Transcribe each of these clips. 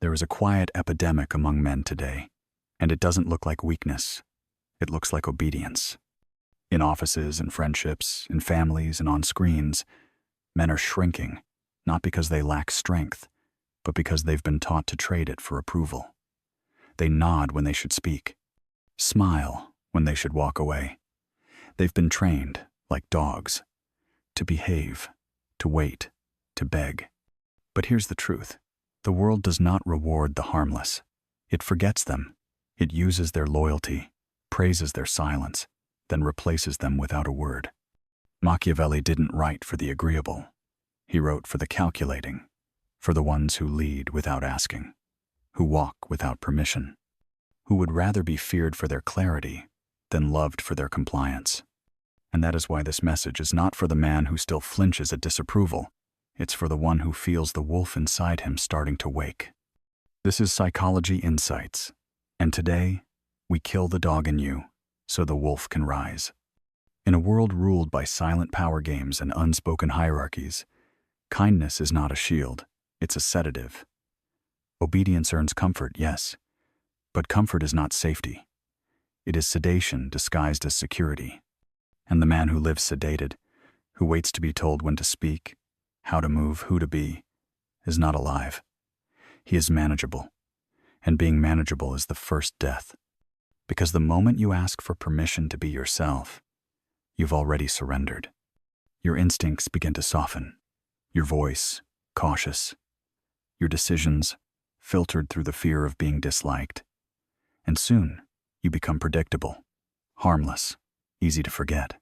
There is a quiet epidemic among men today, and it doesn't look like weakness. It looks like obedience. In offices and friendships, in families and on screens, men are shrinking, not because they lack strength, but because they've been taught to trade it for approval. They nod when they should speak, smile when they should walk away. They've been trained, like dogs, to behave, to wait, to beg. But here's the truth. The world does not reward the harmless. It forgets them. It uses their loyalty, praises their silence, then replaces them without a word. Machiavelli didn't write for the agreeable. He wrote for the calculating, for the ones who lead without asking, who walk without permission, who would rather be feared for their clarity than loved for their compliance. And that is why this message is not for the man who still flinches at disapproval. It's for the one who feels the wolf inside him starting to wake. This is Psychology Insights, and today, we kill the dog in you so the wolf can rise. In a world ruled by silent power games and unspoken hierarchies, kindness is not a shield, it's a sedative. Obedience earns comfort, yes, but comfort is not safety. It is sedation disguised as security. And the man who lives sedated, who waits to be told when to speak, how to move, who to be, is not alive. He is manageable, and being manageable is the first death. Because the moment you ask for permission to be yourself, you've already surrendered. Your instincts begin to soften, your voice cautious, your decisions filtered through the fear of being disliked. And soon, you become predictable, harmless, easy to forget.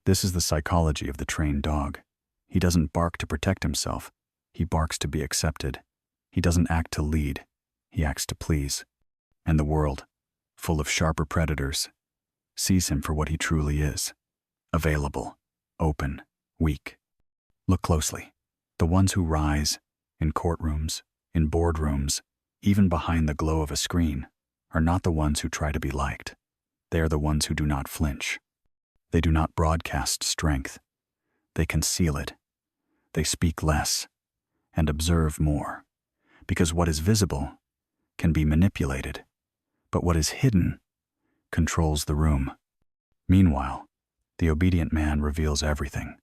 This is the psychology of the trained dog. He doesn't bark to protect himself. He barks to be accepted. He doesn't act to lead. He acts to please. And the world, full of sharper predators, sees him for what he truly is: available, open, weak. Look closely. The ones who rise, in courtrooms, in boardrooms, even behind the glow of a screen, are not the ones who try to be liked. They are the ones who do not flinch. They do not broadcast strength. They conceal it. They speak less and observe more, because what is visible can be manipulated, but what is hidden controls the room. Meanwhile, the obedient man reveals everything: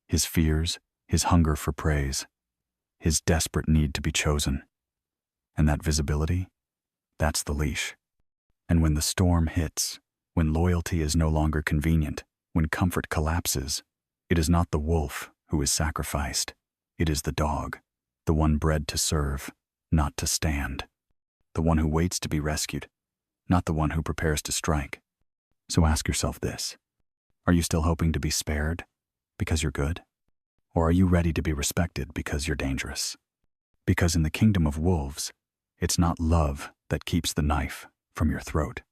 his fears, his hunger for praise, his desperate need to be chosen. And that visibility, that's the leash. And when the storm hits, when loyalty is no longer convenient, when comfort collapses, it is not the wolf who is sacrificed. It is the dog, the one bred to serve, not to stand. The one who waits to be rescued, not the one who prepares to strike. So ask yourself this: are you still hoping to be spared because you're good? Or are you ready to be respected because you're dangerous? Because in the kingdom of wolves, it's not love that keeps the knife from your throat.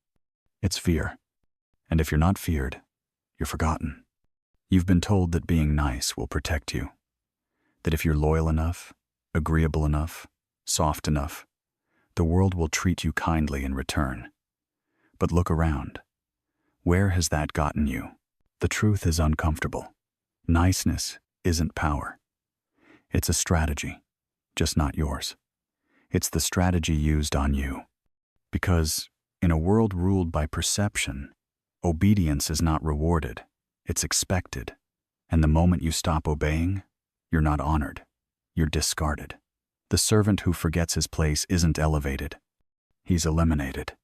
It's fear. And if you're not feared, you're forgotten. You've been told that being nice will protect you, that if you're loyal enough, agreeable enough, soft enough, the world will treat you kindly in return. But look around. Where has that gotten you? The truth is uncomfortable. Niceness isn't power. It's a strategy, just not yours. It's the strategy used on you. Because in a world ruled by perception, obedience is not rewarded, it's expected. And the moment you stop obeying, you're not honored, you're discarded. The servant who forgets his place isn't elevated, he's eliminated.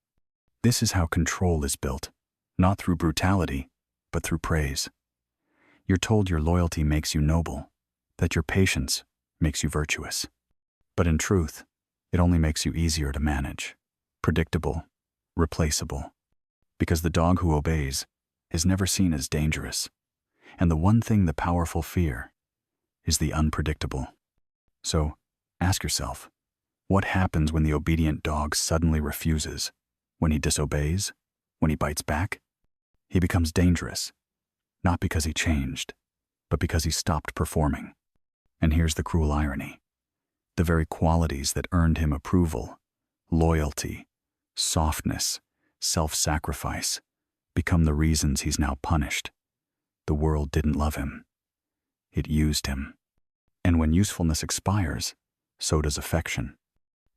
This is how control is built, not through brutality, but through praise. You're told your loyalty makes you noble, that your patience makes you virtuous. But in truth, it only makes you easier to manage, predictable, replaceable. Because the dog who obeys is never seen as dangerous. And the one thing the powerful fear is the unpredictable. So, ask yourself, what happens when the obedient dog suddenly refuses? When he disobeys? When he bites back? He becomes dangerous, not because he changed, but because he stopped performing. And here's the cruel irony. The very qualities that earned him approval, loyalty, softness, self-sacrifice, become the reasons he's now punished. The world didn't love him. It used him. And when usefulness expires, so does affection.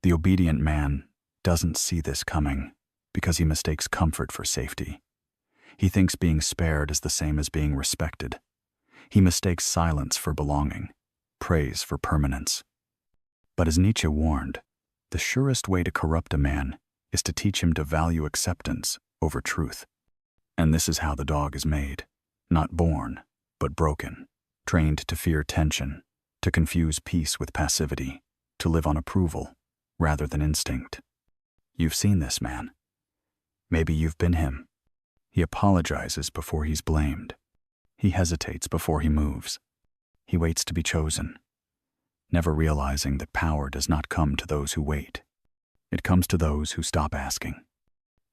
The obedient man doesn't see this coming because he mistakes comfort for safety. He thinks being spared is the same as being respected. He mistakes silence for belonging, praise for permanence. But as Nietzsche warned, the surest way to corrupt a man is to teach him to value acceptance over truth. And this is how the dog is made, not born, but broken, trained to fear tension, to confuse peace with passivity, to live on approval rather than instinct. You've seen this man. Maybe you've been him. He apologizes before he's blamed. He hesitates before he moves. He waits to be chosen, never realizing that power does not come to those who wait. It comes to those who stop asking.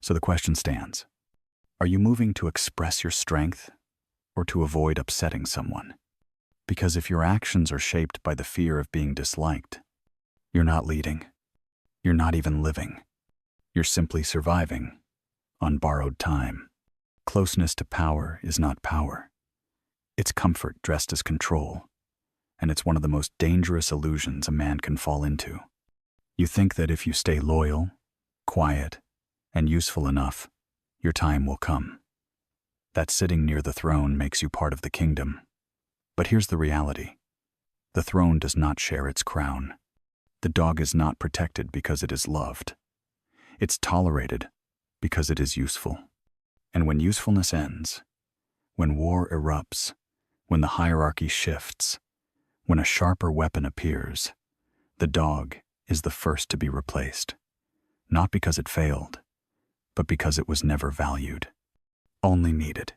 So the question stands. Are you moving to express your strength or to avoid upsetting someone? Because if your actions are shaped by the fear of being disliked, you're not leading. You're not even living. You're simply surviving on borrowed time. Closeness to power is not power. It's comfort dressed as control, and it's one of the most dangerous illusions a man can fall into. You think that if you stay loyal, quiet, and useful enough, your time will come. That sitting near the throne makes you part of the kingdom. But here's the reality. The throne does not share its crown. The dog is not protected because it is loved. It's tolerated because it is useful. And when usefulness ends, when war erupts, when the hierarchy shifts, when a sharper weapon appears, the dog is the first to be replaced. Not because it failed, but because it was never valued, only needed.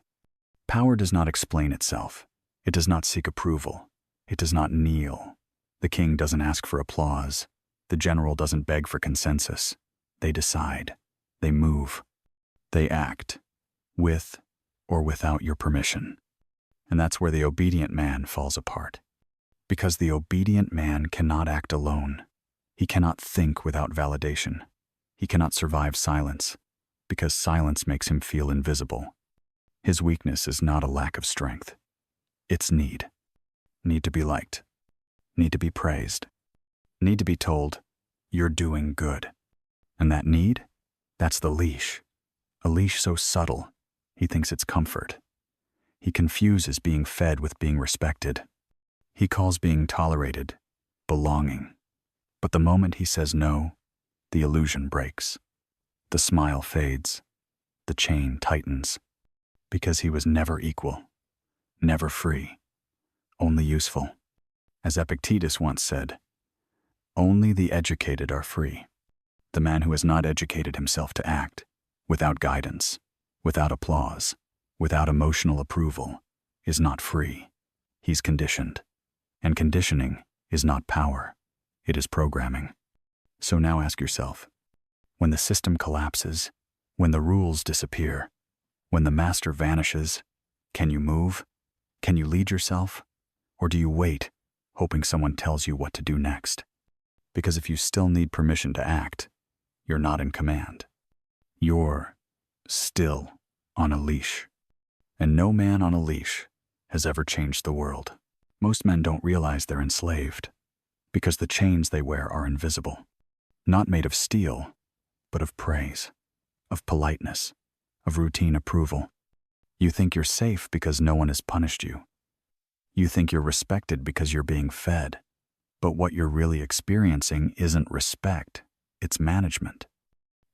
Power does not explain itself. It does not seek approval. It does not kneel. The king doesn't ask for applause. The general doesn't beg for consensus. They decide. They move. They act, with or without your permission. And that's where the obedient man falls apart. Because the obedient man cannot act alone. He cannot think without validation. He cannot survive silence, because silence makes him feel invisible. His weakness is not a lack of strength. It's need. Need to be liked. Need to be praised. Need to be told, you're doing good. And that need, that's the leash. A leash so subtle, he thinks it's comfort. He confuses being fed with being respected. He calls being tolerated belonging. But the moment he says no, the illusion breaks. The smile fades. The chain tightens. Because he was never equal, never free, only useful. As Epictetus once said, only the educated are free. The man who has not educated himself to act, without guidance, without applause, without emotional approval, is not free. He's conditioned. And conditioning is not power. It is programming. So now ask yourself, when the system collapses, when the rules disappear, when the master vanishes, can you move? Can you lead yourself? Or do you wait, hoping someone tells you what to do next? Because if you still need permission to act, you're not in command. You're still on a leash. And no man on a leash has ever changed the world. Most men don't realize they're enslaved because the chains they wear are invisible, not made of steel, but of praise, of politeness, of routine approval. You think you're safe because no one has punished you. You think you're respected because you're being fed. But what you're really experiencing isn't respect, it's management.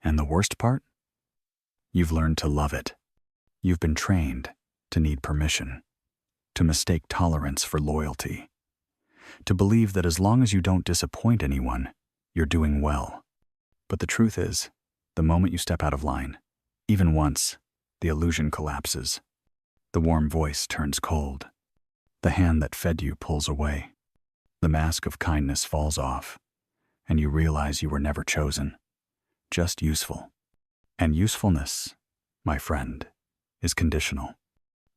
And the worst part? You've learned to love it. You've been trained to need permission, to mistake tolerance for loyalty, to believe that as long as you don't disappoint anyone, you're doing well. But the truth is, the moment you step out of line, even once, the illusion collapses. The warm voice turns cold. The hand that fed you pulls away. The mask of kindness falls off, and you realize you were never chosen, just useful. And usefulness, my friend, is conditional.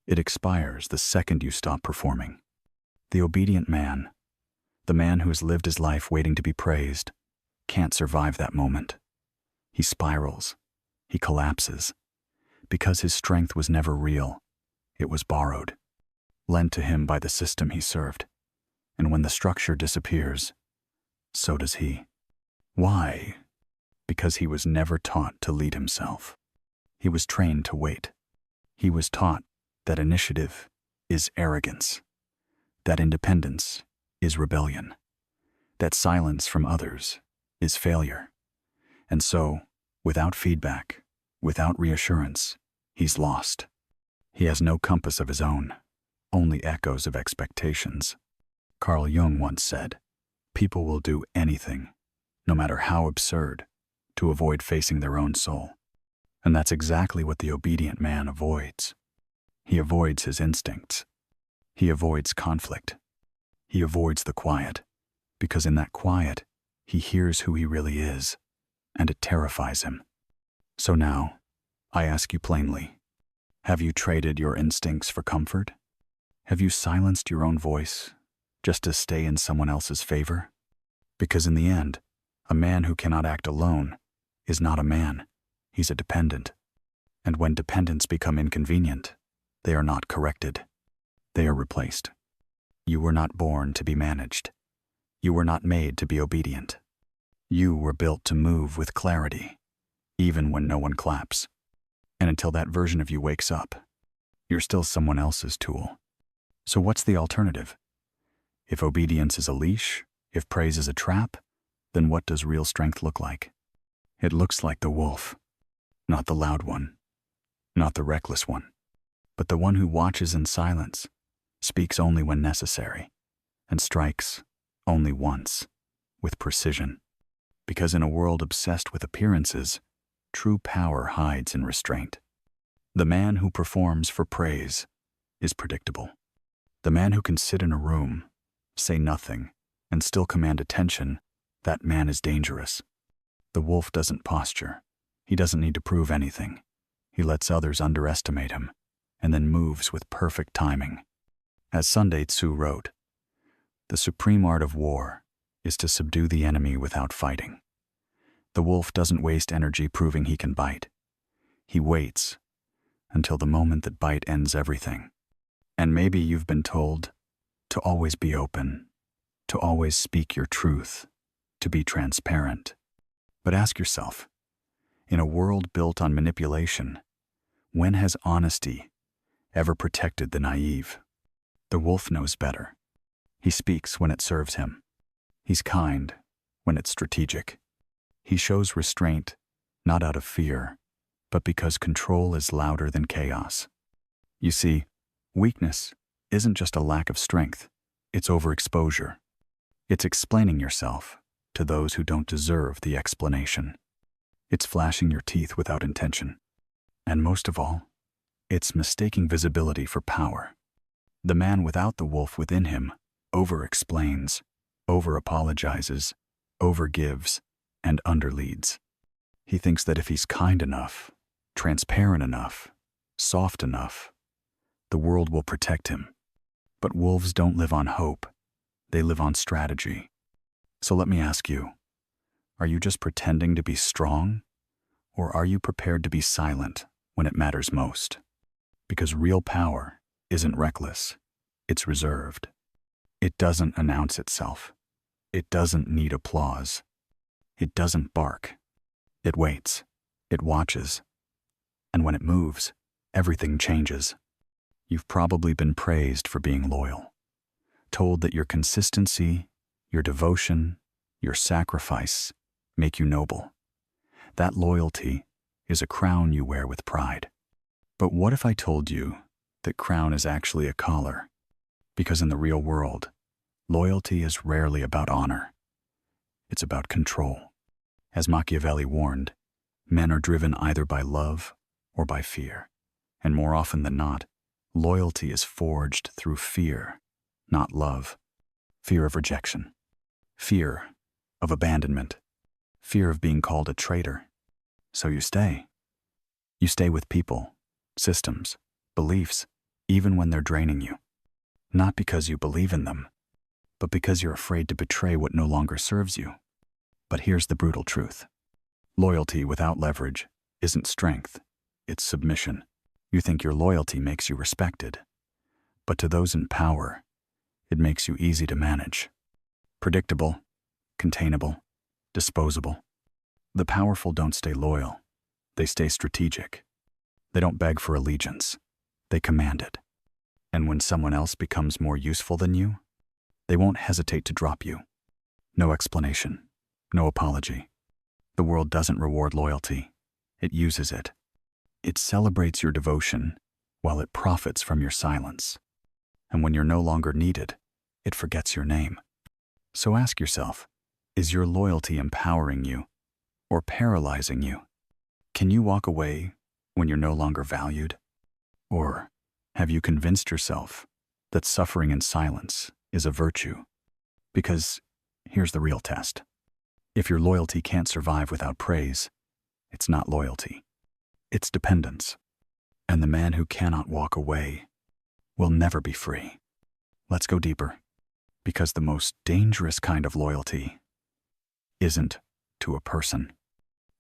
It expires the second you stop performing. The obedient man, the man who has lived his life waiting to be praised, can't survive that moment. He spirals. He collapses. Because his strength was never real. It was borrowed, lent to him by the system he served. And when the structure disappears, so does he. Why? Because he was never taught to lead himself. He was trained to wait. He was taught that initiative is arrogance, that independence is rebellion, that silence from others is failure. And so, without feedback, without reassurance, he's lost. He has no compass of his own, only echoes of expectations. Carl Jung once said, "People will do anything, no matter how absurd, to avoid facing their own soul." And that's exactly what the obedient man avoids. He avoids his instincts. He avoids conflict. He avoids the quiet, because in that quiet, he hears who he really is, and it terrifies him. So now, I ask you plainly, have you traded your instincts for comfort? Have you silenced your own voice just to stay in someone else's favor? Because in the end, a man who cannot act alone is not a man, he's a dependent. And when dependents become inconvenient, they are not corrected. They are replaced. You were not born to be managed. You were not made to be obedient. You were built to move with clarity, even when no one claps. And until that version of you wakes up, you're still someone else's tool. So what's the alternative? If obedience is a leash, if praise is a trap, then what does real strength look like? It looks like the wolf, not the loud one, not the reckless one, but the one who watches in silence, speaks only when necessary, and strikes only once, with precision. Because in a world obsessed with appearances, true power hides in restraint. The man who performs for praise is predictable. The man who can sit in a room, say nothing, and still command attention, that man is dangerous. The wolf doesn't posture. He doesn't need to prove anything. He lets others underestimate him, and then moves with perfect timing. As Sun Tzu wrote, "The supreme art of war is to subdue the enemy without fighting." The wolf doesn't waste energy proving he can bite. He waits until the moment that bite ends everything. And maybe you've been told to always be open, to always speak your truth, to be transparent. But ask yourself, in a world built on manipulation, when has honesty ever protected the naive? The wolf knows better. He speaks when it serves him. He's kind when it's strategic. He shows restraint, not out of fear, but because control is louder than chaos. You see, weakness isn't just a lack of strength, it's overexposure. It's explaining yourself to those who don't deserve the explanation. It's flashing your teeth without intention. And most of all, it's mistaking visibility for power. The man without the wolf within him over-explains, over-apologizes, over-gives, and underleads. He thinks that if he's kind enough, transparent enough, soft enough, the world will protect him. But wolves don't live on hope. They live on strategy. So let me ask you, are you just pretending to be strong? Or are you prepared to be silent when it matters most? Because real power isn't reckless, it's reserved. It doesn't announce itself. It doesn't need applause. It doesn't bark. It waits. It watches. And when it moves, everything changes. You've probably been praised for being loyal, told that your consistency, your devotion, your sacrifice make you noble. That loyalty is a crown you wear with pride. But what if I told you that crown is actually a collar? Because in the real world, loyalty is rarely about honor. It's about control. As Machiavelli warned, men are driven either by love or by fear. And more often than not, loyalty is forged through fear, not love. Fear of rejection. Fear of abandonment. Fear of being called a traitor. So you stay. You stay with people, systems, beliefs, even when they're draining you. Not because you believe in them, but because you're afraid to betray what no longer serves you. But here's the brutal truth. Loyalty without leverage isn't strength, it's submission. You think your loyalty makes you respected, but to those in power, it makes you easy to manage. Predictable, containable, disposable. The powerful don't stay loyal. They stay strategic. They don't beg for allegiance. They command it. And when someone else becomes more useful than you, they won't hesitate to drop you. No explanation. No apology. The world doesn't reward loyalty. It uses it. It celebrates your devotion while it profits from your silence. And when you're no longer needed, it forgets your name. So ask yourself, is your loyalty empowering you or paralyzing you? Can you walk away when you're no longer valued? Or have you convinced yourself that suffering in silence is a virtue? Because here's the real test. If your loyalty can't survive without praise, it's not loyalty. It's dependence. And the man who cannot walk away will never be free. Let's go deeper. Because the most dangerous kind of loyalty isn't to a person.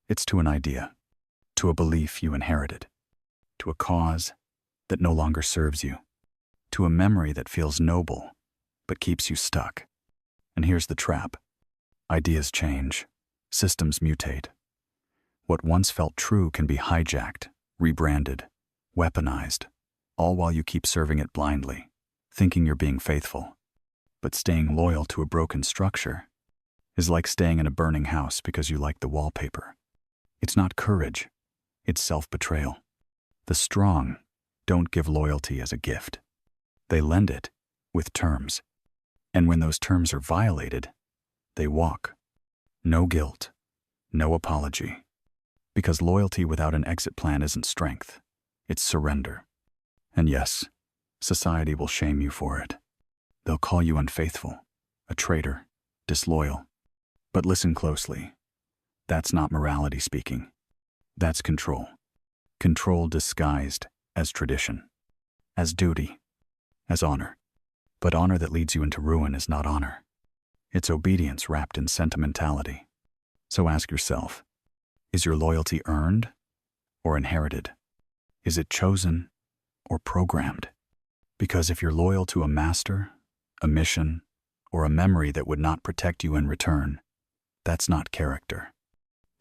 It's to an idea, to a belief you inherited, to a cause that no longer serves you, to a memory that feels noble but keeps you stuck. And here's the trap. Ideas change, systems mutate. What once felt true can be hijacked, rebranded, weaponized, all while you keep serving it blindly, thinking you're being faithful. But staying loyal to a broken structure is like staying in a burning house because you like the wallpaper. It's not courage, it's self-betrayal. The strong don't give loyalty as a gift. They lend it with terms. And when those terms are violated, they walk. No guilt, no apology. Because loyalty without an exit plan isn't strength, it's surrender. And yes, society will shame you for it. They'll call you unfaithful, a traitor, disloyal. But listen closely. That's not morality speaking. That's control. Control disguised as tradition, as duty, as honor. But honor that leads you into ruin is not honor. It's obedience wrapped in sentimentality. So ask yourself, is your loyalty earned or inherited? Is it chosen or programmed? Because if you're loyal to a master, a mission, or a memory that would not protect you in return, that's not character.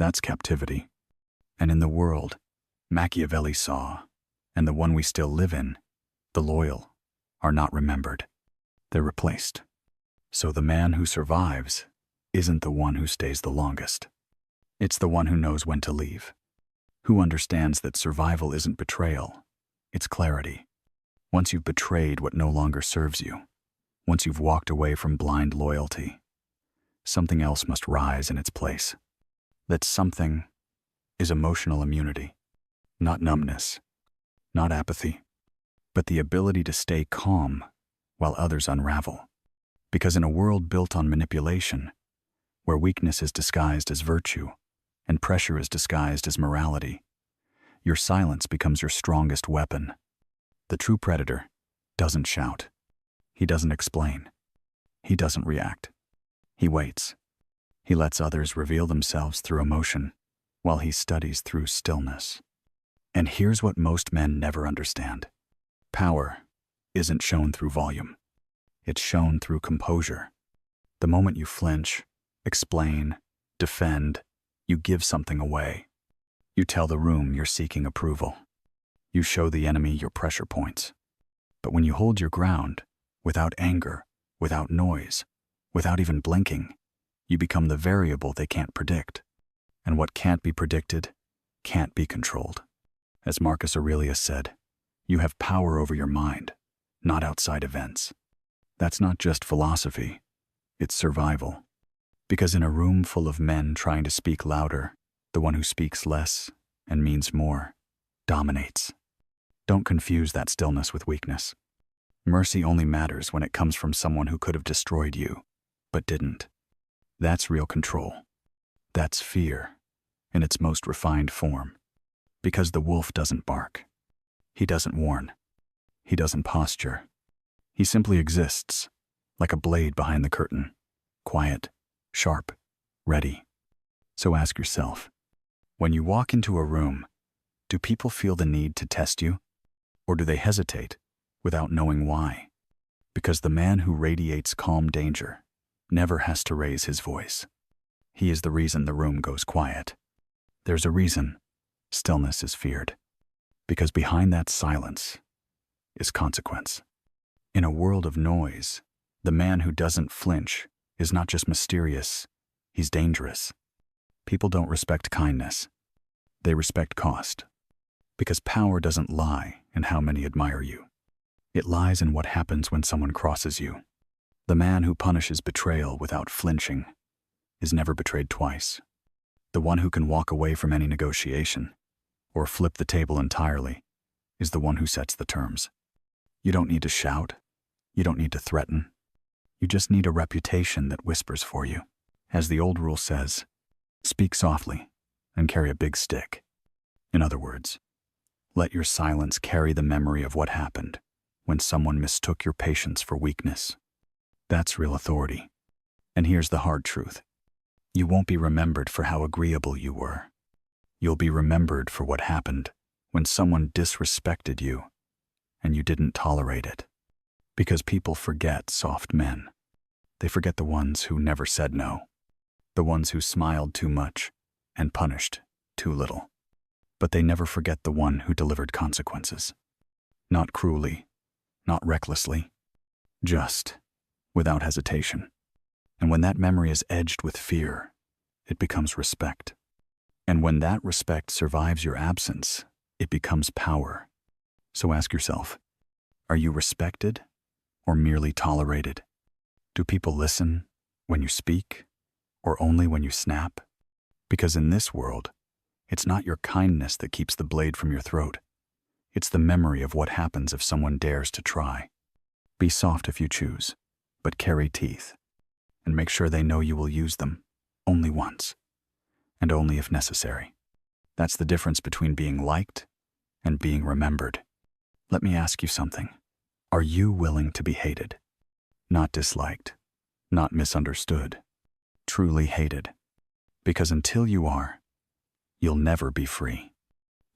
That's captivity. And in the world Machiavelli saw, and the one we still live in, the loyal are not remembered. They're replaced. So the man who survives isn't the one who stays the longest. It's the one who knows when to leave, who understands that survival isn't betrayal, it's clarity. Once you've betrayed what no longer serves you, once you've walked away from blind loyalty, something else must rise in its place. That something is emotional immunity, not numbness, not apathy, but the ability to stay calm while others unravel. Because in a world built on manipulation, where weakness is disguised as virtue and pressure is disguised as morality, your silence becomes your strongest weapon. The true predator doesn't shout. He doesn't explain. He doesn't react. He waits. He lets others reveal themselves through emotion, while he studies through stillness. And here's what most men never understand. Power isn't shown through volume. It's shown through composure. The moment you flinch, explain, defend, you give something away. You tell the room you're seeking approval. You show the enemy your pressure points. But when you hold your ground, without anger, without noise, without even blinking, you become the variable they can't predict. And what can't be predicted can't be controlled. As Marcus Aurelius said, you have power over your mind, not outside events. That's not just philosophy, it's survival. Because in a room full of men trying to speak louder, the one who speaks less and means more dominates. Don't confuse that stillness with weakness. Mercy only matters when it comes from someone who could have destroyed you, but didn't. That's real control. That's fear in its most refined form. Because the wolf doesn't bark. He doesn't warn. He doesn't posture. He simply exists, like a blade behind the curtain, quiet, sharp, ready. So ask yourself, when you walk into a room, do people feel the need to test you? Or do they hesitate without knowing why? Because the man who radiates calm danger never has to raise his voice. He is the reason the room goes quiet. There's a reason stillness is feared. Because behind that silence is consequence. In a world of noise, the man who doesn't flinch is not just mysterious, he's dangerous. People don't respect kindness. They respect cost. Because power doesn't lie in how many admire you. It lies in what happens when someone crosses you. The man who punishes betrayal without flinching is never betrayed twice. The one who can walk away from any negotiation or flip the table entirely is the one who sets the terms. You don't need to shout. You don't need to threaten. You just need a reputation that whispers for you. As the old rule says, speak softly and carry a big stick. In other words, let your silence carry the memory of what happened when someone mistook your patience for weakness. That's real authority. And here's the hard truth. You won't be remembered for how agreeable you were. You'll be remembered for what happened when someone disrespected you and you didn't tolerate it. Because people forget soft men. They forget the ones who never said no. The ones who smiled too much and punished too little. But they never forget the one who delivered consequences. Not cruelly, not recklessly, just without hesitation. And when that memory is edged with fear, it becomes respect. And when that respect survives your absence, it becomes power. So ask yourself, are you respected or merely tolerated? Do people listen when you speak or only when you snap? Because in this world, it's not your kindness that keeps the blade from your throat. It's the memory of what happens if someone dares to try. Be soft if you choose, but carry teeth. And make sure they know you will use them only once, and only if necessary. That's the difference between being liked and being remembered. Let me ask you something. Are you willing to be hated? Not disliked, not misunderstood, truly hated. Because until you are, you'll never be free.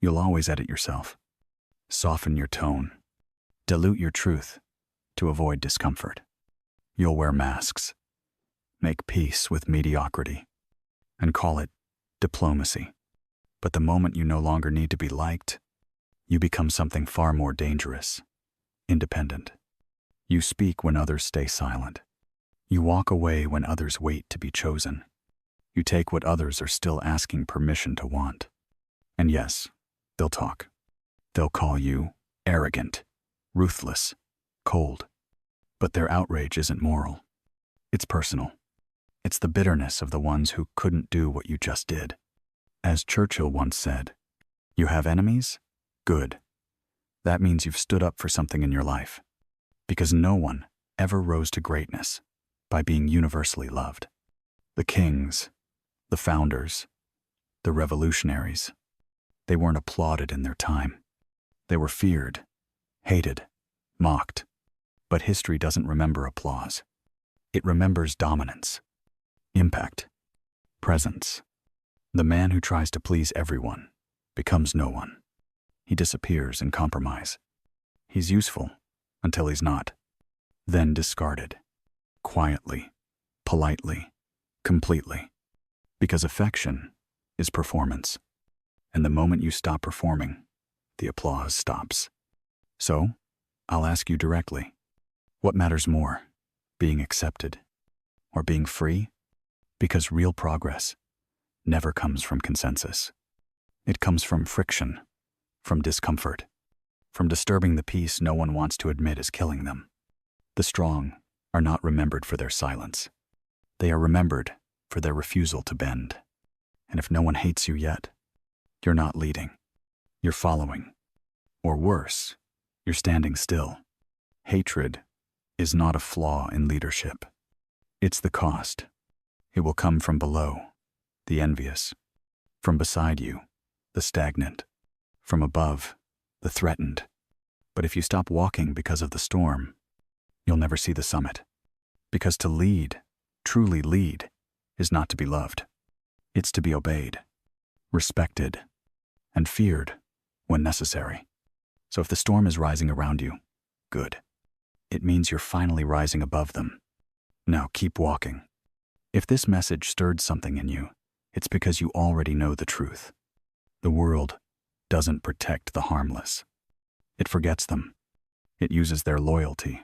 You'll always edit yourself, soften your tone, dilute your truth to avoid discomfort. You'll wear masks, make peace with mediocrity, and call it diplomacy. But the moment you no longer need to be liked, you become something far more dangerous, independent. You speak when others stay silent. You walk away when others wait to be chosen. You take what others are still asking permission to want. And yes, they'll talk. They'll call you arrogant, ruthless, cold. But their outrage isn't moral. It's personal. It's the bitterness of the ones who couldn't do what you just did. As Churchill once said, you have enemies? Good. That means you've stood up for something in your life. Because no one ever rose to greatness by being universally loved. The kings, the founders, the revolutionaries, they weren't applauded in their time. They were feared, hated, mocked. But history doesn't remember applause. It remembers dominance, impact, presence. The man who tries to please everyone becomes no one. He disappears in compromise. He's useful until he's not, then discarded, quietly, politely, completely. Because affection is performance. And the moment you stop performing, the applause stops. So, I'll ask you directly, what matters more, being accepted or being free? Because real progress never comes from consensus. It comes from friction, from discomfort, from disturbing the peace no one wants to admit is killing them. The strong are not remembered for their silence. They are remembered for their refusal to bend. And if no one hates you yet, you're not leading. You're following. Or worse, you're standing still. Hatred is not a flaw in leadership. It's the cost. It will come from below, the envious. From beside you, the stagnant. From above, the threatened. But if you stop walking because of the storm, you'll never see the summit. Because to lead, truly lead, is not to be loved. It's to be obeyed, respected, and feared when necessary. So if the storm is rising around you, good. It means you're finally rising above them. Now keep walking. If this message stirred something in you, it's because you already know the truth. The world doesn't protect the harmless. It forgets them. It uses their loyalty,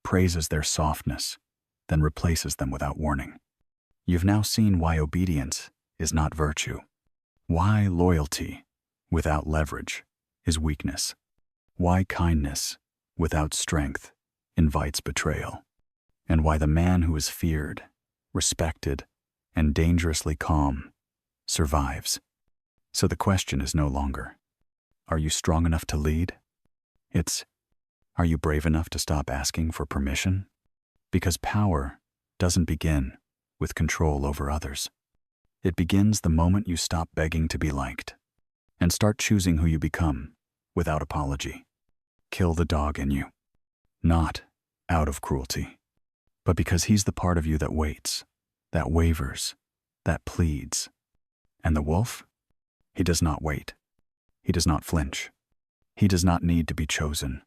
praises their softness, then replaces them without warning. You've now seen why obedience is not virtue, why loyalty without leverage is weakness, why kindness without strength invites betrayal, and why the man who is feared, respected, and dangerously calm survives. So the question is no longer, are you strong enough to lead? It's, are you brave enough to stop asking for permission? Because power doesn't begin with control over others. It begins the moment you stop begging to be liked and start choosing who you become without apology. Kill the dog in you, not out of cruelty, but because he's the part of you that waits, that wavers, that pleads. And the wolf? He does not wait. He does not flinch. He does not need to be chosen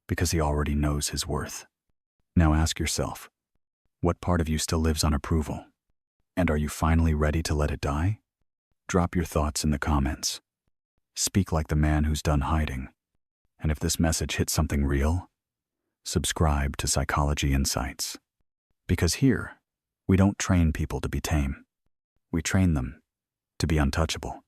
because he already knows his worth. Now ask yourself, what part of you still lives on approval? And are you finally ready to let it die? Drop your thoughts in the comments. Speak like the man who's done hiding. And if this message hits something real, subscribe to Psychology Insights. Because here, we don't train people to be tame. We train them to be untouchable.